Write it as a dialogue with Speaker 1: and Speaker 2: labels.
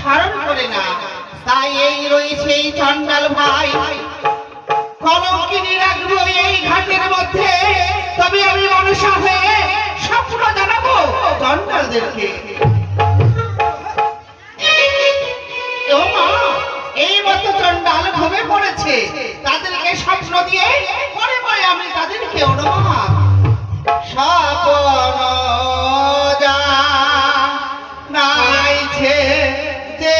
Speaker 1: ধারণ করে না। তাই এই রয়েছে এই চণ্ডাল ভাই, কলঙ্কিনী রাখবো এই ঘাটের মধ্যে। তবে আমি মনসা হয়ে স্বপ্ন জানাবো চণ্ডালদেরকে। ও মা, এই মতো চণ্ডাল ঘুমে পড়েছে, তাদেরকে স্বপ্ন দিয়ে পরে পরে আমি তাদেরকে অনুমান স্বপ্ন নাইছে যে